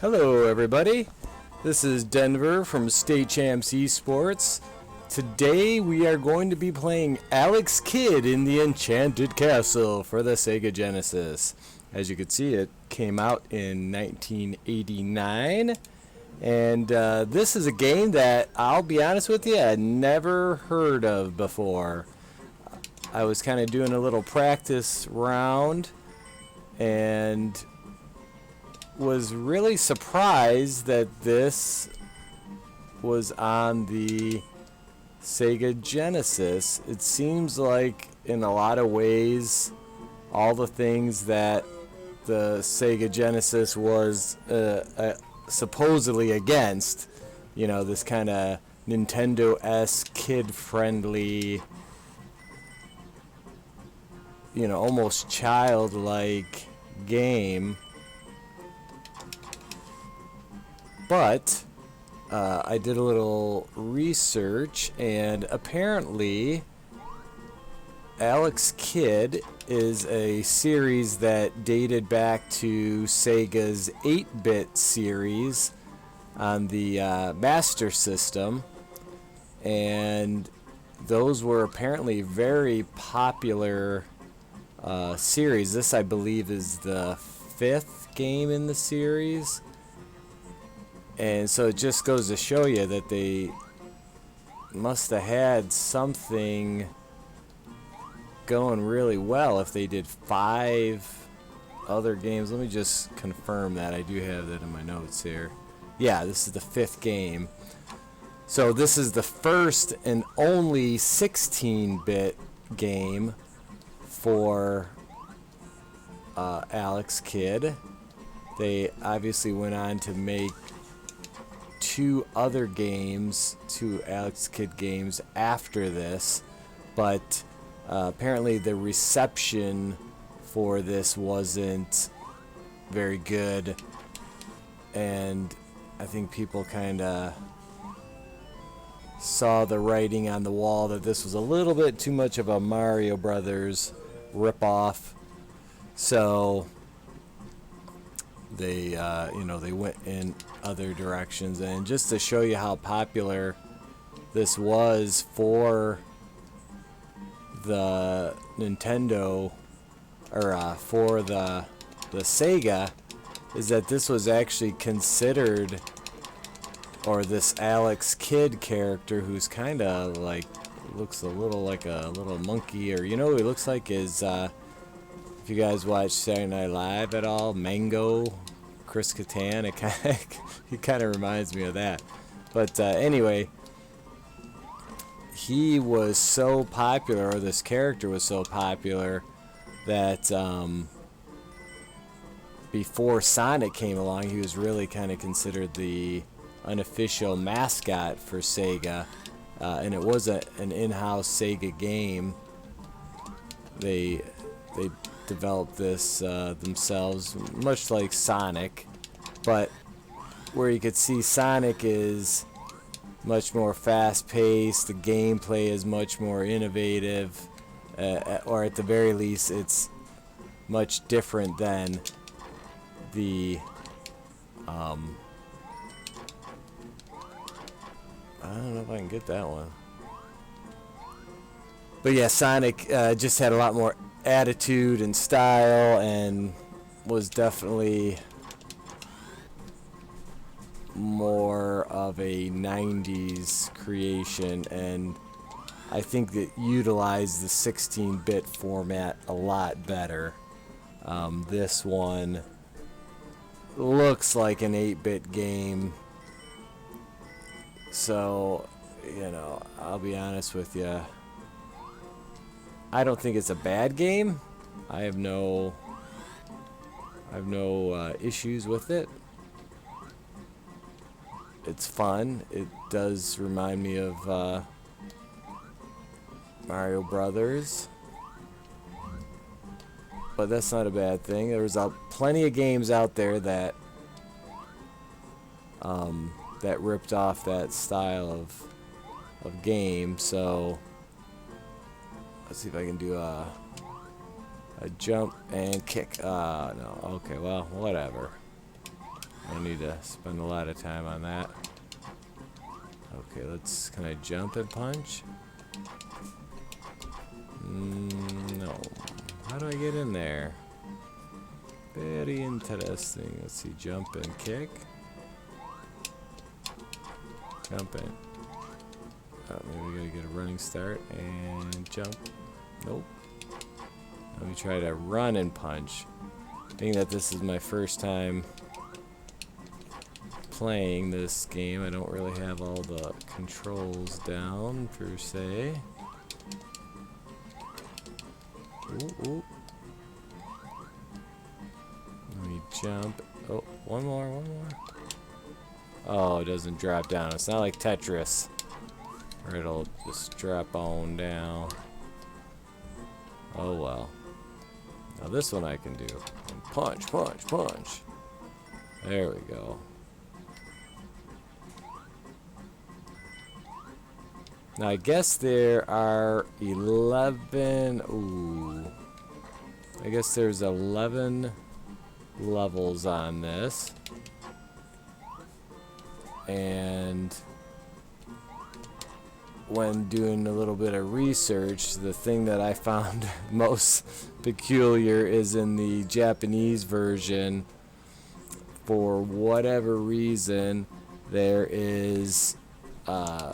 Hello everybody, this is Denver from State Champs Esports. Today we are going to be playing Alex Kidd in the Enchanted Castle for the Sega Genesis. As you can see, it came out in 1989, and this is a game that, I'll be honest with you, I never heard of before. I was kind of doing a little practice round and was really surprised that this was on the Sega Genesis. It seems like in a lot of ways all the things that the Sega Genesis was supposedly against, you know, this kind of Nintendo-esque kid-friendly, you know, almost childlike game. But I did a little research, and apparently Alex Kidd is a series that dated back to Sega's 8-bit series on the Master System, and those were apparently very popular series. This, I believe, is the 5th game in the series. And so it just goes to show you that they must have had something going really well if they did 5 other games. Let me just confirm that. I do have that in my notes here. Yeah, this is the 5th game. So this is the first and only 16-bit game for Alex Kidd. They obviously went on to make 2 other games, 2 Alex Kidd games after this, but apparently the reception for this wasn't very good, and I think people kind of saw the writing on the wall that this was a little bit too much of a Mario Brothers ripoff, so they they went in other directions. And just to show you how popular this was for the Nintendo, or for the Sega, is that this was actually considered, or this Alex Kidd character, who's kind of like, looks a little like a little monkey, or you know what he looks like is, if you guys watch Saturday Night Live at all, Mango, Chris Kattan, he kind of reminds me of that. But anyway, he was so popular, or this character was so popular, that before Sonic came along, he was really kind of considered the unofficial mascot for Sega, and it was an in-house Sega game. They developed this themselves, much like Sonic, but where you could see Sonic is much more fast-paced, the gameplay is much more innovative, or at the very least it's much different than the I don't know if I can get that one, but yeah, Sonic just had a lot more attitude and style, and was definitely more of a 90s creation, and I think that utilized the 16-bit format a lot better. This one looks like an 8-bit game, so you know, I'll be honest with you, I don't think it's a bad game. I have no issues with it. It's fun. It does remind me of Mario Brothers, but that's not a bad thing. There's plenty of games out there that that ripped off that style of game. So let's see if I can do a jump and kick. No. Okay, well, whatever. don't need to spend a lot of time on that. Okay, can I jump and punch? No. How do I get in there? Very interesting. Let's see, jump and kick. Jump in. Oh, maybe we gotta get a running start and jump. Nope. Let me try to run and punch. Being that this is my first time playing this game, I don't really have all the controls down per se. Ooh. Let me jump. Oh, one more. Oh, it doesn't drop down. It's not like Tetris, where it'll just drop on down. Oh well. Now this one I can do. And punch. There we go. Now I guess there are 11. Ooh. I guess there's 11 levels on this. And when doing a little bit of research, the thing that I found most peculiar is in the Japanese version. For whatever reason, there is a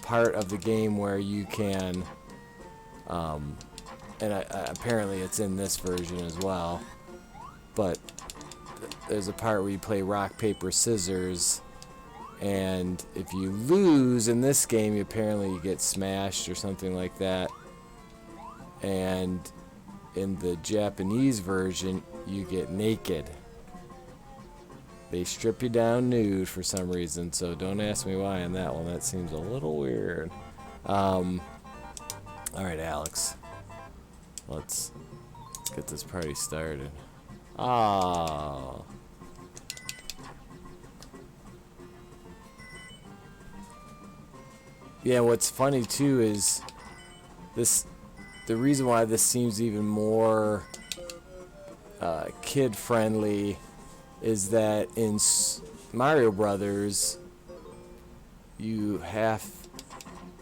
part of the game where you can, and apparently it's in this version as well, but there's a part where you play rock, paper, scissors, and if you lose in this game, apparently you get smashed or something like that. And in the Japanese version, you get naked. They strip you down nude for some reason, so don't ask me why on that one. That seems a little weird. Alright, Alex. Let's get this party started. Oh. Yeah, what's funny too is the reason why this seems even more kid friendly is that in Mario Brothers you have,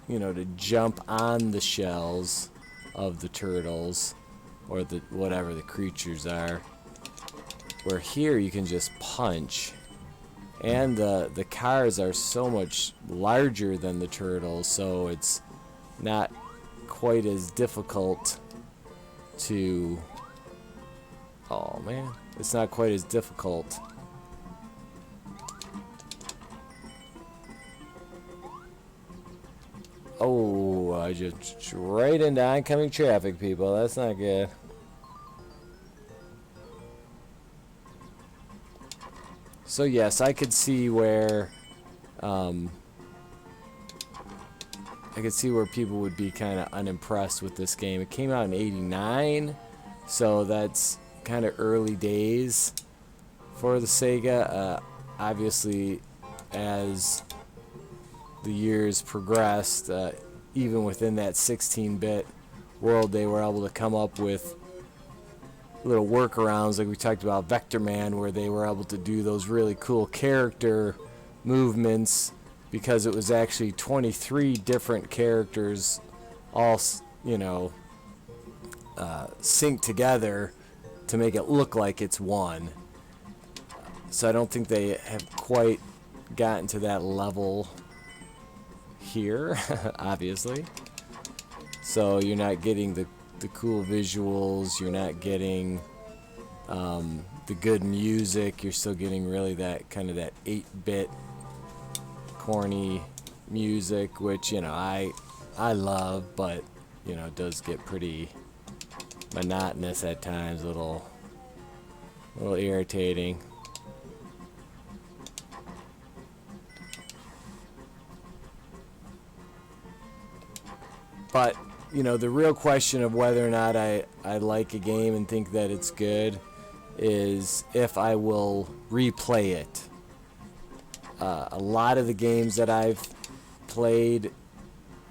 to jump on the shells of the turtles or the whatever the creatures are, where here you can just punch. And the cars are so much larger than the turtles, so it's not quite as difficult to... Oh man, it's not quite as difficult. Oh, I just right into oncoming traffic, people. That's not good. So yes, I could see where people would be kind of unimpressed with this game. It came out in '89, so that's kind of early days for the Sega. Obviously, as the years progressed, even within that 16-bit world, they were able to come up with little workarounds, like we talked about Vector Man, where they were able to do those really cool character movements, because it was actually 23 different characters all synced together to make it look like it's one. So I don't think they have quite gotten to that level here, obviously. So you're not getting the cool visuals, you're not getting the good music, you're still getting really that kind of that 8-bit corny music, which I love, but it does get pretty monotonous at times, a little irritating. But the real question of whether or not I like a game and think that it's good is if I will replay it. A lot of the games that I've played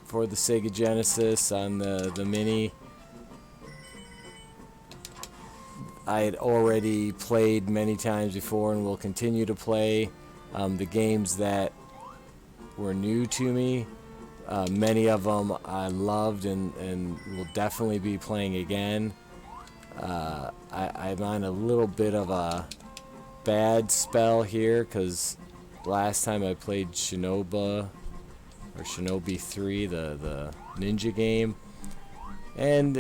for the Sega Genesis on the Mini, I had already played many times before and will continue to play. The games that were new to me, many of them I loved and will definitely be playing again. I'm on a little bit of a bad spell here because last time I played Shinobi 3, the ninja game, and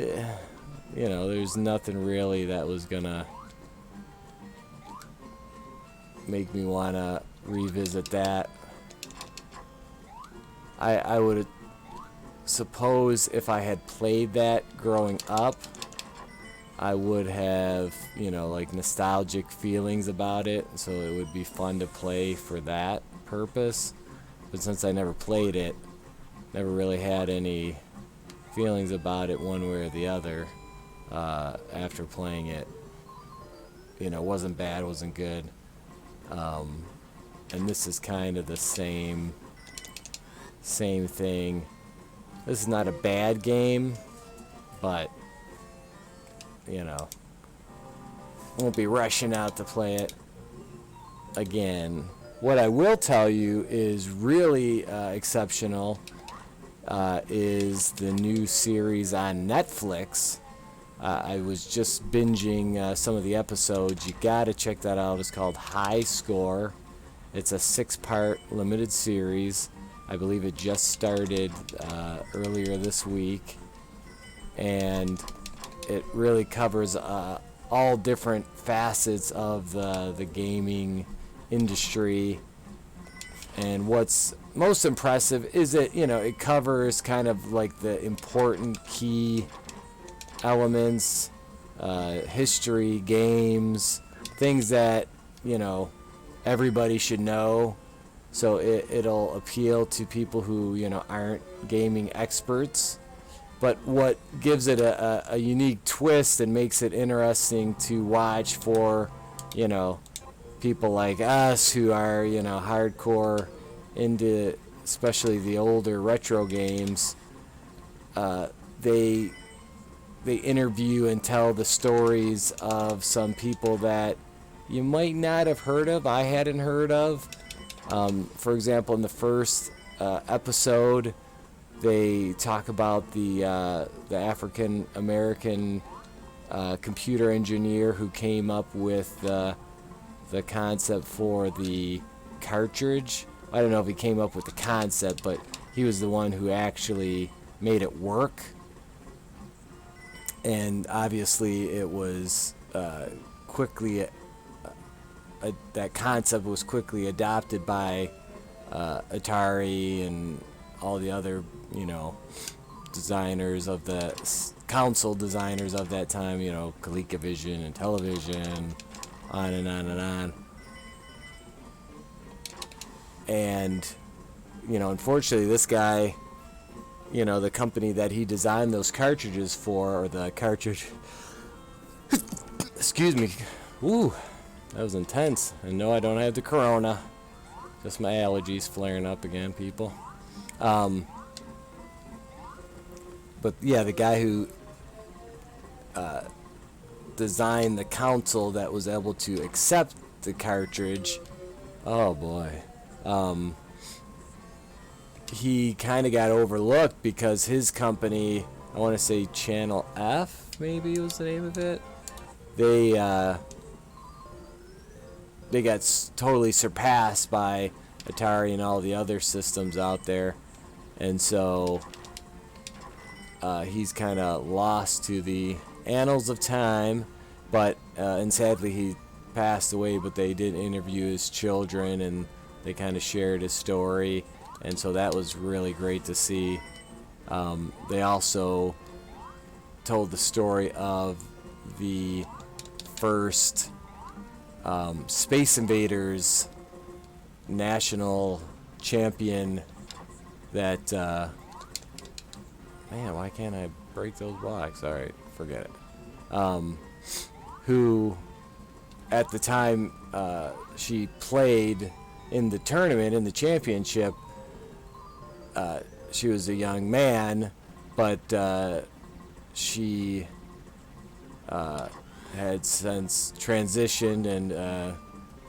there's nothing really that was gonna make me wanna revisit that. I would suppose if I had played that growing up, I would have, like nostalgic feelings about it, so it would be fun to play for that purpose. But since I never played it, never really had any feelings about it one way or the other after playing it. Wasn't bad, wasn't good. And this is kind of the same thing. This is not a bad game, but I won't be rushing out to play it again. What I will tell you is really exceptional is the new series on Netflix. I was just binging some of the episodes. You gotta check that out. It's called High Score. It's a 6-part limited series. I believe it just started earlier this week, and it really covers all different facets of the gaming industry. And what's most impressive is that it covers kind of like the important key elements, history, games, things that everybody should know. So it'll appeal to people who aren't gaming experts. But what gives it a unique twist and makes it interesting to watch for people like us who are hardcore into especially the older retro games, they interview and tell the stories of some people that you might not have heard of. I hadn't heard of. For example, in the first episode, they talk about the African American computer engineer who came up with the concept for the cartridge. I don't know if he came up with the concept, but he was the one who actually made it work. And obviously, it was quickly that concept was quickly adopted by Atari and all the other designers of the console designers of that time, ColecoVision and Television, on and on and on. And unfortunately, this guy, the company that he designed those cartridges for, or the cartridge excuse me, ooh, that was intense. And no, I don't have the corona, just my allergies flaring up again, people. But yeah, the guy who designed the console that was able to accept the cartridge, oh boy, he kind of got overlooked because his company, I want to say Channel F maybe was the name of it, they got totally surpassed by Atari and all the other systems out there. And so he's kind of lost to the annals of time, but and sadly he passed away, but they did interview his children and they kind of shared his story, and so that was really great to see. They also told the story of the first Space Invaders national champion that man, why can't I break those blocks? Alright, forget it. Who at the time she played in the tournament, in the championship, she was a young man, but she had since transitioned and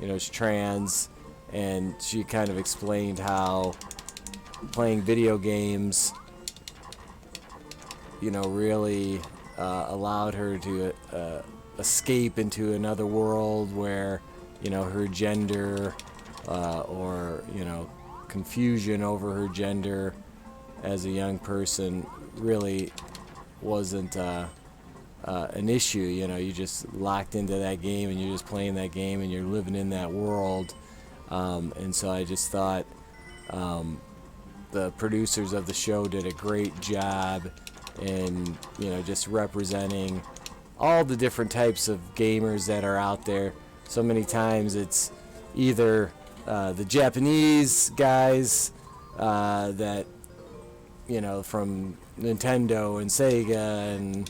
is trans, and she kind of explained how playing video games really allowed her to escape into another world where her gender or confusion over her gender as a young person really wasn't an issue. You just locked into that game and you're just playing that game and you're living in that world. And so I just thought the producers of the show did a great job in just representing all the different types of gamers that are out there. So many times it's either the Japanese guys that from Nintendo and Sega and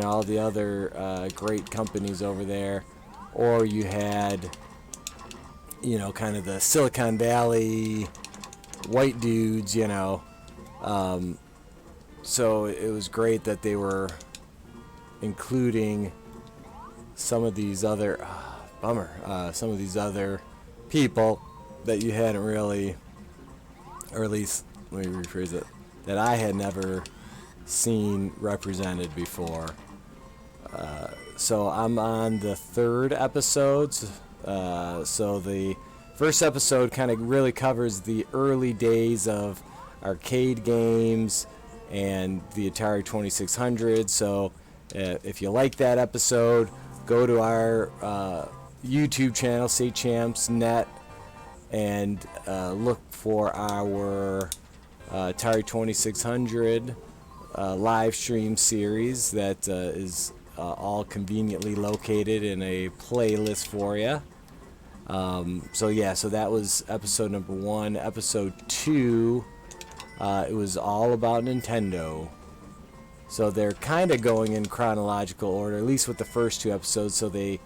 all the other great companies over there, or you had kind of the Silicon Valley white dudes, so it was great that they were including some of these other some of these other people that you hadn't really, or at least let me rephrase it, that I had never seen represented before. So I'm on the third episode. So the first episode kind of really covers the early days of arcade games and the Atari 2600. So if you like that episode, go to our YouTube channel, State Champs Net, and look for our Atari 2600 live stream series that is all conveniently located in a playlist for you. So that was episode number 1. Episode 2, it was all about Nintendo. So they're kind of going in chronological order, at least with the first 2 episodes. So they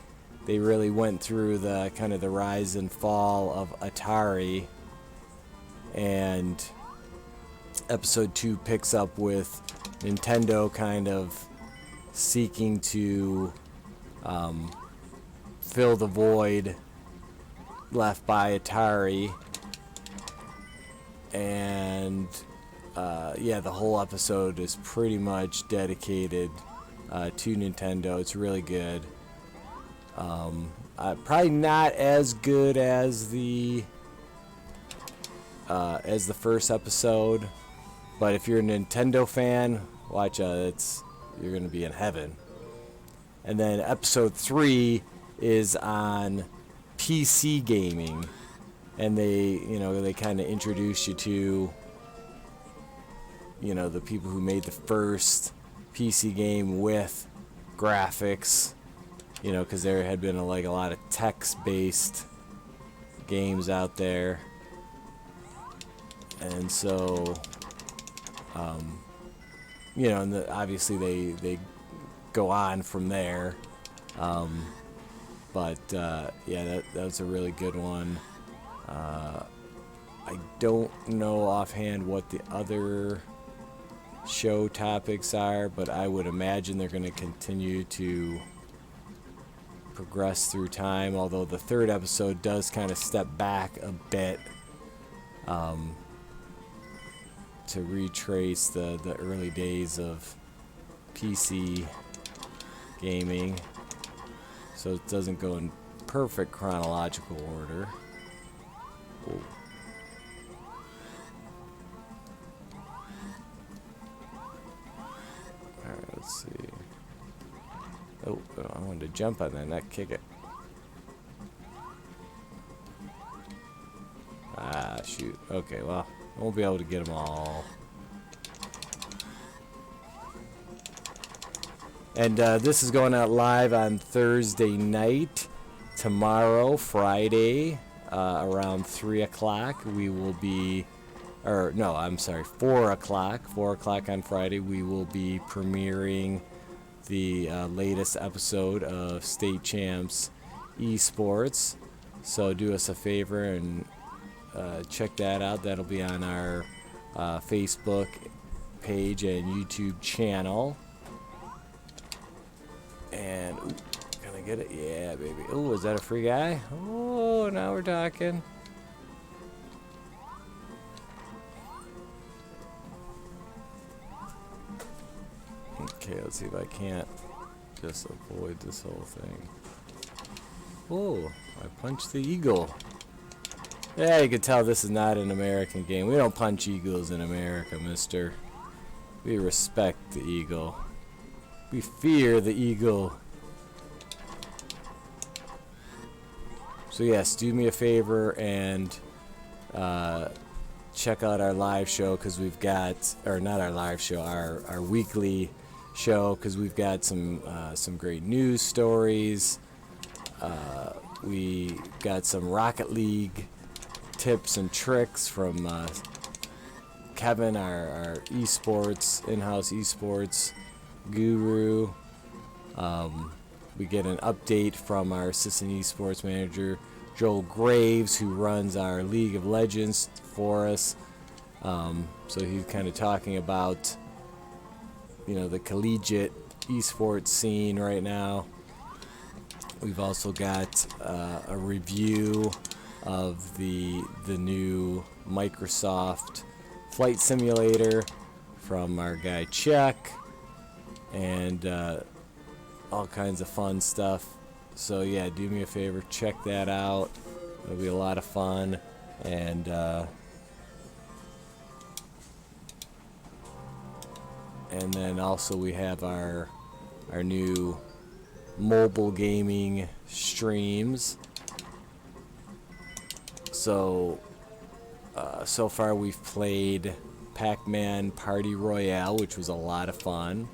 really went through the kind of the rise and fall of Atari. And episode 2 picks up with Nintendo kind of seeking to fill the void left by Atari. And the whole episode is pretty much dedicated to Nintendo. It's really good. Probably not as good as the first episode, but if you're a Nintendo fan, watch you're gonna be in heaven. And then episode 3 is on PC gaming, and they kind of introduce you to the people who made the first PC game with graphics, because there had been a lot of text-based games out there. And so and obviously they go on from there, but that was a really good one. I don't know offhand what the other show topics are, but I would imagine they're going to continue to progress through time, although the third episode does kind of step back a bit to retrace the early days of PC gaming, so it doesn't go in perfect chronological order. Ooh. Alright, let's see. Oh, I wanted to jump on that, not kick it. Ah, shoot. Okay, well, I won't be able to get them all. And this is going out live on Thursday night. Tomorrow, Friday, around 3 o'clock, we will be... 4 o'clock. 4 o'clock on Friday, we will be premiering the latest episode of State Champs Esports. So do us a favor and check that out. That'll be on our Facebook page and YouTube channel. And get it? Yeah, baby. Oh, is that a free guy? Oh, now we're talking. Okay, let's see if I can't just avoid this whole thing. Oh, I punched the eagle. Yeah, you can tell this is not an American game. We don't punch eagles in America, mister. We respect the eagle. We fear the eagle. So yes, do me a favor and check out our live show, because we've got, or not our live show, our weekly show, because we've got some great news stories. We got some Rocket League tips and tricks from Kevin, our esports, in-house esports guru. We get an update from our assistant esports manager, Joel Graves, who runs our League of Legends for us. So he's kind of talking about, the collegiate esports scene right now. We've also got a review of the new Microsoft Flight Simulator from our guy Chuck, and all kinds of fun stuff. So yeah, do me a favor, check that out. It'll be a lot of fun. And then also we have our new mobile gaming streams. So so far we've played Pac-Man Party Royale, which was a lot of fun.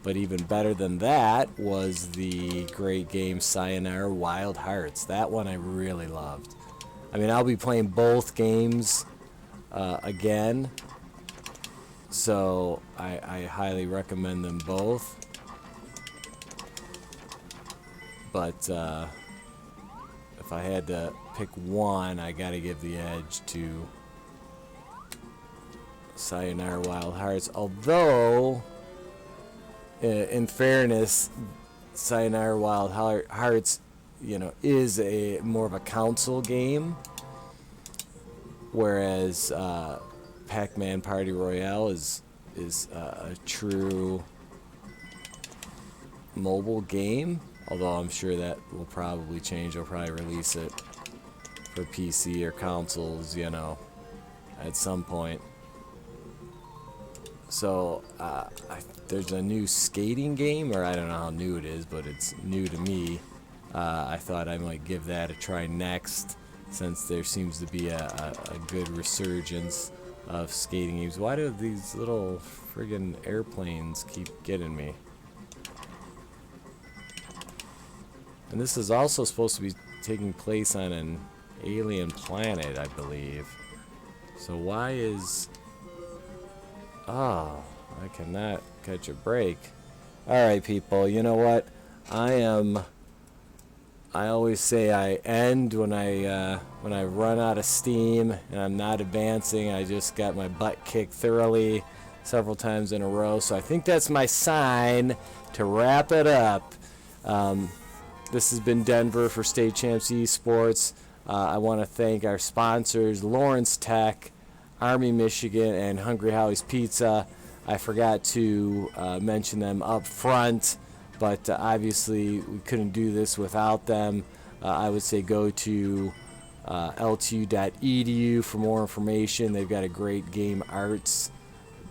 But even better than that was the great game Sayonara Wild Hearts. That one I really loved. I mean, I'll be playing both games again, so I highly recommend them both. But if I had to pick one, I gotta give the edge to Sayonara Wild Hearts. Although, in fairness, Sayonara Wild Hearts, is a more of a console game, whereas Pac-Man Party Royale is a true mobile game. Although I'm sure that will probably change. They'll probably release it for PC or consoles, at some point. So there's a new skating game, or I don't know how new it is, but it's new to me. I thought I might give that a try next, since there seems to be a good resurgence of skating games. Why do these little friggin' airplanes keep getting me? And this is also supposed to be taking place on an alien planet, I believe. So why is... Oh, I cannot catch a break. Alright, people, you know what? I always say I end when I run out of steam and I'm not advancing. I just got my butt kicked thoroughly several times in a row. So I think that's my sign to wrap it up. This has been Denver for State Champs Esports. I want to thank our sponsors, Lawrence Tech, Army Michigan, and Hungry Howie's Pizza. I forgot to mention them up front, but obviously we couldn't do this without them. I would say go to ltu.edu for more information. They've got a great game arts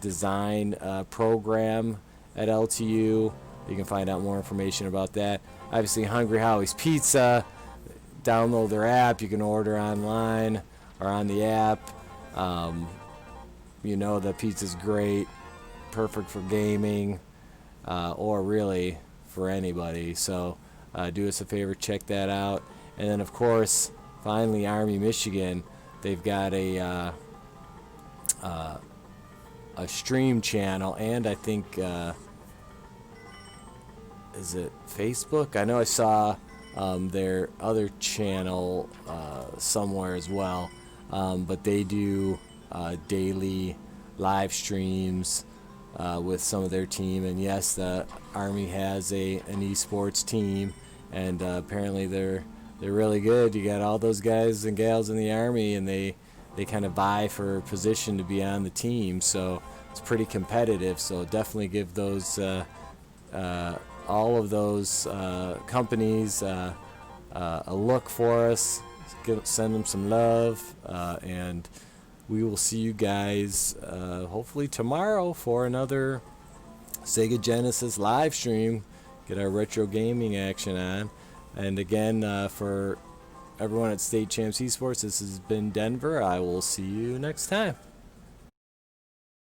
design program at LTU. You can find out more information about that. Obviously, Hungry Howie's Pizza. Download their app. You can order online or on the app. The pizza's great. Perfect for gaming, or really for anybody. So do us a favor, check that out. And then, of course, finally, Army Michigan. They've got a stream channel, and I think... is it Facebook? I know I saw their other channel somewhere as well, but they do daily live streams with some of their team. And yes, the Army has an esports team, and apparently they're really good. You got all those guys and gals in the Army, and they kind of vie for position to be on the team, so it's pretty competitive. So definitely give those all of those companies a look for us. Send them some love, and we will see you guys hopefully tomorrow for another Sega Genesis live stream. Get our retro gaming action on. And again, for everyone at State Champs Esports, this has been Denver. I will see you next time.